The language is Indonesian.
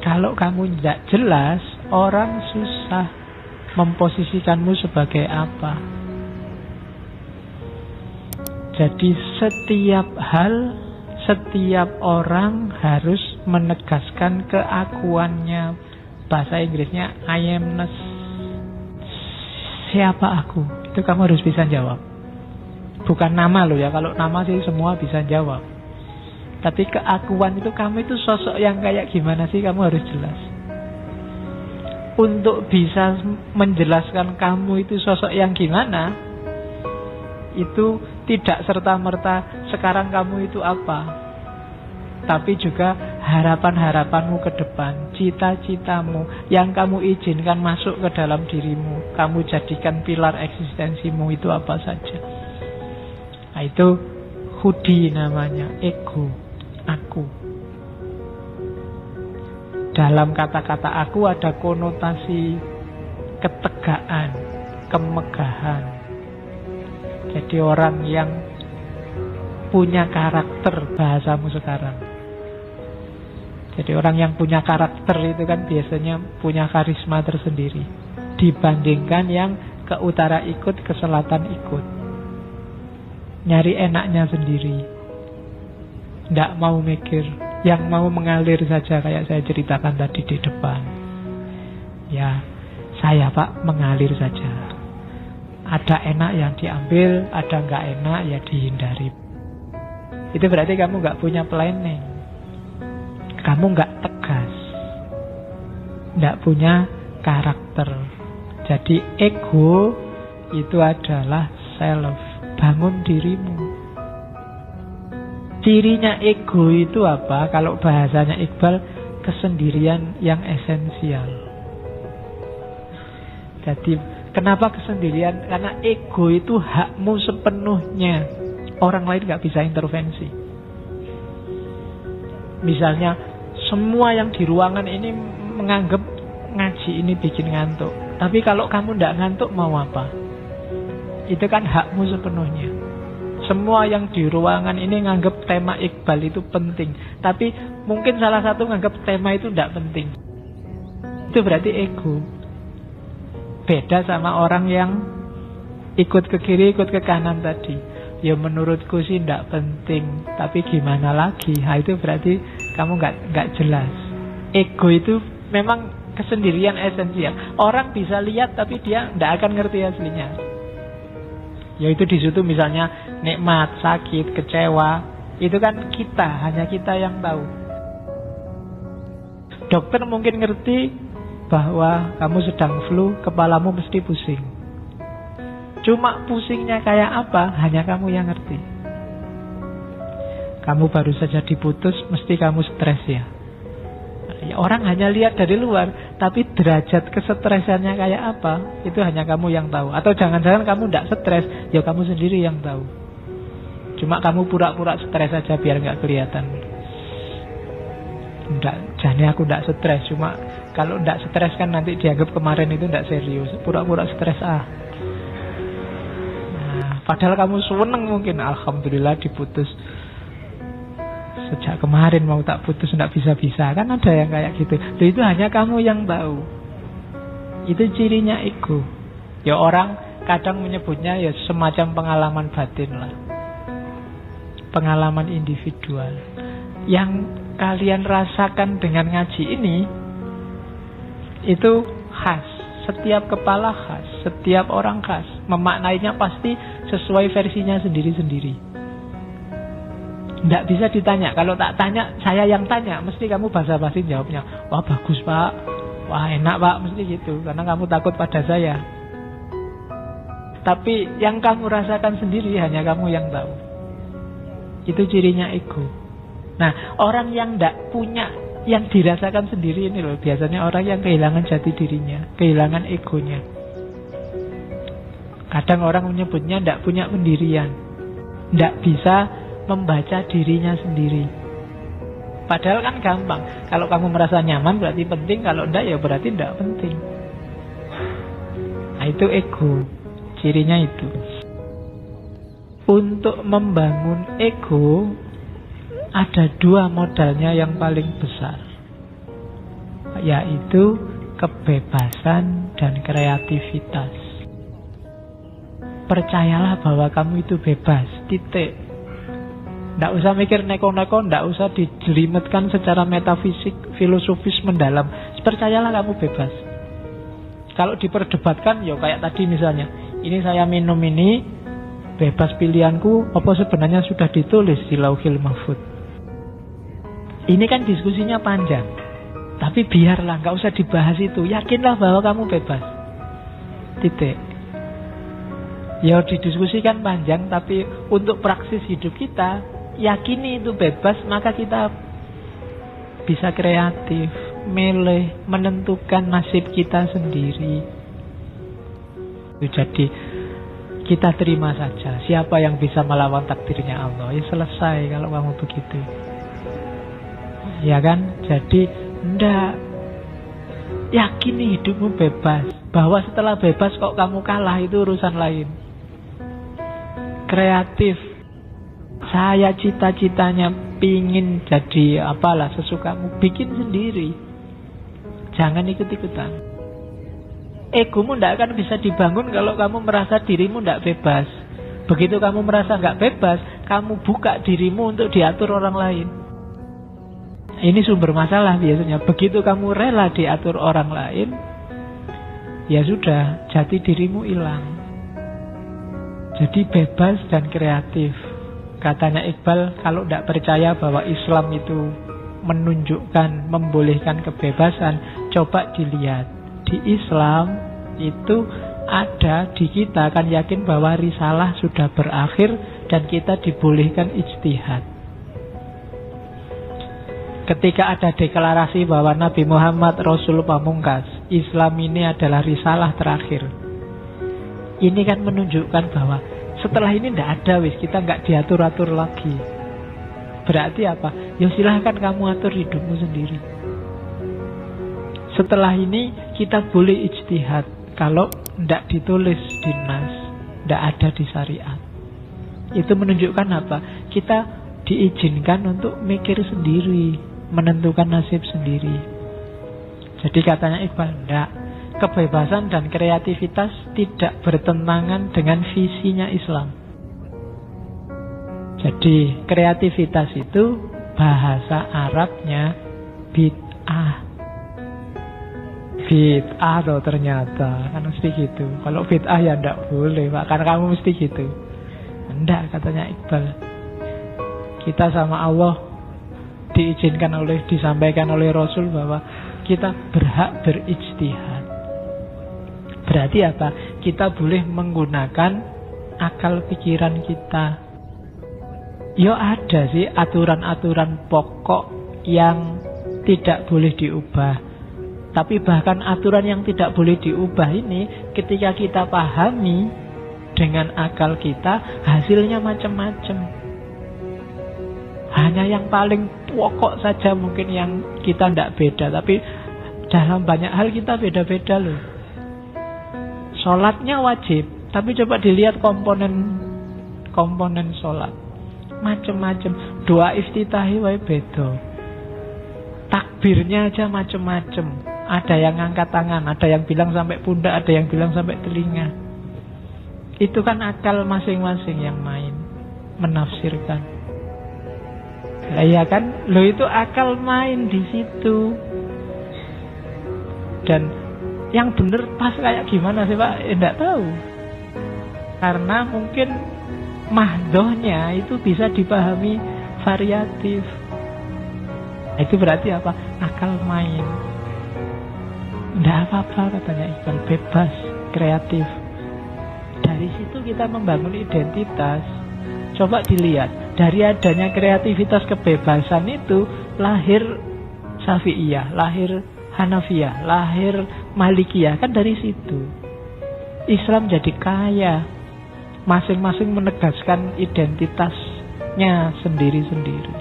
Kalau kamu tidak jelas, orang susah memposisikanmu sebagai apa. Jadi setiap hal, setiap orang harus menegaskan keakuannya. Bahasa Inggrisnya I amness. Siapa aku? Itu kamu harus bisa jawab. Bukan nama loh ya. Kalau nama sih semua bisa jawab. Tapi keakuan itu, kamu itu sosok yang kayak gimana sih, kamu harus jelas. Untuk bisa menjelaskan kamu itu sosok yang gimana, itu tidak serta-merta sekarang kamu itu apa, tapi juga harapan-harapanmu ke depan, cita-citamu yang kamu izinkan masuk ke dalam dirimu, kamu jadikan pilar eksistensimu itu apa saja. Nah, itu hudi namanya, ego, aku. Dalam kata-kata aku ada konotasi ketegaan, kemegahan. Jadi orang yang punya karakter, bahasamu sekarang. Jadi orang yang punya karakter itu kan biasanya punya karisma tersendiri, dibandingkan yang ke utara ikut, ke selatan ikut, nyari enaknya sendiri, tidak mau mikir, yang mau mengalir saja, kayak saya ceritakan tadi di depan. Ya, saya Pak mengalir saja. Ada enak yang diambil, ada nggak enak ya dihindari. Itu berarti kamu nggak punya planning, kamu nggak tegas, nggak punya karakter. Jadi ego itu adalah self, bangun dirimu. Cirinya ego itu apa? Kalau bahasanya Iqbal, kesendirian yang esensial. Jadi kenapa kesendirian? Karena ego itu hakmu sepenuhnya. Orang lain gak bisa intervensi. Misalnya semua yang di ruangan ini menganggap ngaji ini bikin ngantuk. Tapi kalau kamu gak ngantuk mau apa? Itu kan hakmu sepenuhnya. Semua yang di ruangan ini nganggap tema Iqbal itu penting, tapi mungkin salah satu nganggap tema itu tidak penting. Itu berarti ego. Beda sama orang yang ikut ke kiri, ikut ke kanan tadi. Ya menurutku sih tidak penting, tapi gimana lagi? Nah, itu berarti kamu nggak jelas. Ego itu memang kesendirian esensial. Orang bisa lihat tapi dia tidak akan ngerti aslinya. Yaitu di situ misalnya nikmat, sakit, kecewa, itu kan kita, hanya kita yang tahu. Dokter mungkin ngerti bahwa kamu sedang flu, kepalamu mesti pusing. Cuma pusingnya kayak apa, hanya kamu yang ngerti. Kamu baru saja diputus, mesti kamu stres ya. Orang hanya lihat dari luar, tapi derajat kesetresannya kayak apa, itu hanya kamu yang tahu. Atau jangan-jangan kamu tidak stres, ya kamu sendiri yang tahu. Cuma kamu pura-pura stres saja biar nggak kelihatan. Jadi aku tidak stres, cuma kalau tidak stres kan nanti dianggap kemarin itu tidak serius, pura-pura stres Nah, padahal kamu seneng mungkin, alhamdulillah diputus. Sejak kemarin mau tak putus tidak bisa-bisa. Kan ada yang kayak gitu. Loh, itu hanya kamu yang tahu. Itu cirinya ego. Ya orang kadang menyebutnya ya semacam pengalaman batin lah, pengalaman individual. Yang kalian rasakan dengan ngaji ini, itu khas. Setiap kepala khas, setiap orang khas. Memaknainya pasti sesuai versinya sendiri-sendiri. Tidak bisa ditanya. Kalau tak tanya, saya yang tanya, mesti kamu basa-basi jawabnya. Wah bagus Pak, wah enak Pak, mesti gitu. Karena kamu takut pada saya. Tapi yang kamu rasakan sendiri hanya kamu yang tahu. Itu cirinya ego. Nah, orang yang tidak punya, yang dirasakan sendiri ini loh, biasanya orang yang kehilangan jati dirinya, kehilangan egonya. Kadang orang menyebutnya tidak punya pendirian, tidak bisa membaca dirinya sendiri. Padahal kan gampang. Kalau kamu merasa nyaman berarti penting, kalau enggak ya berarti enggak penting. Nah, itu ego. Cirinya itu. Untuk membangun ego ada dua modalnya yang paling besar. yaitu kebebasan dan kreativitas. Percayalah bahwa kamu itu bebas, titik. Tidak usah mikir neko-neko, tidak usah dijelimetkan secara metafisik, filosofis mendalam. Percayalah kamu bebas. Kalau diperdebatkan, ya kayak tadi misalnya, ini saya minum ini, bebas pilihanku, apa sebenarnya sudah ditulis di Lauhil Mahfuz. Ini kan diskusinya panjang. Tapi biarlah, nggak usah dibahas itu. Yakinlah bahwa kamu bebas. Titik. Ya didiskusikan panjang, tapi untuk praksis hidup kita, yakini itu bebas, maka kita bisa kreatif, milih, menentukan nasib kita sendiri. Jadi kita terima saja. Siapa yang bisa melawan takdirnya Allah? Ya selesai kalau kamu begitu. Ya kan? Jadi ndak, yakini hidupmu bebas. Bahwa setelah bebas kok kamu kalah, itu urusan lain. Kreatif. Saya cita-citanya pingin jadi apalah sesukamu, bikin sendiri. Jangan ikut-ikutan. Egomu tidak akan bisa dibangun kalau kamu merasa dirimu tidak bebas. Begitu kamu merasa nggak bebas, kamu buka dirimu untuk diatur orang lain. Ini sumber masalah biasanya. Begitu kamu rela diatur orang lain, ya sudah, jati dirimu hilang. Jadi bebas dan kreatif. Katanya Iqbal, kalau tidak percaya bahwa Islam itu menunjukkan, membolehkan kebebasan, coba dilihat. Di Islam itu ada, di kita kan yakin bahwa risalah sudah berakhir dan kita dibolehkan ijtihad. Ketika ada deklarasi bahwa Nabi Muhammad Rasul Pamungkas, Islam ini adalah risalah terakhir. Ini kan menunjukkan bahwa setelah ini tidak ada wis, kita nggak diatur-atur lagi. Berarti apa? Ya silahkan kamu atur hidupmu sendiri. Setelah ini kita boleh ijtihad. Kalau tidak ditulis di nas, tidak ada di syariat. Itu menunjukkan apa? Kita diizinkan untuk mikir sendiri, menentukan nasib sendiri. Jadi katanya Iqbal, tidak. Kebebasan dan kreativitas tidak bertentangan dengan visinya Islam. Jadi kreativitas itu bahasa Arabnya bid'ah. Bid'ah loh ternyata. Kan mesti gitu. Kalau bid'ah ya tidak boleh Pak, karena kamu mesti gitu. Tidak, katanya Iqbal. Kita sama Allah diizinkan disampaikan oleh Rasul bahwa kita berhak berijtihad. Berarti apa? Kita boleh menggunakan akal pikiran kita. Ya ada sih aturan-aturan pokok yang tidak boleh diubah. Tapi bahkan aturan yang tidak boleh diubah ini, ketika kita pahami dengan akal kita, hasilnya macam-macam. Hanya yang paling pokok saja mungkin yang kita tidak beda. Tapi dalam banyak hal kita beda-beda loh. Sholatnya wajib, tapi coba dilihat komponen sholat. Macam-macam. Doa iftitahi wae beda. Takbirnya aja macam-macam. Ada yang ngangkat tangan, ada yang bilang sampai pundak, ada yang bilang sampai telinga. Itu kan akal masing-masing yang main, menafsirkan. Lah iya kan? Lo itu akal main di situ. Dan yang benar pas kayak gimana sih Pak? Tidak tahu. Karena mungkin mahdohnya itu bisa dipahami variatif. Itu berarti apa? Akal main. Tidak apa-apa katanya Iqbal, bebas, kreatif. Dari situ kita membangun identitas. Coba dilihat, dari adanya kreativitas kebebasan itu lahir Syafi'iyah, lahir Hanafiyah, lahir Malikiyah. Kan dari situ Islam jadi kaya. Masing-masing menegaskan identitasnya sendiri-sendiri.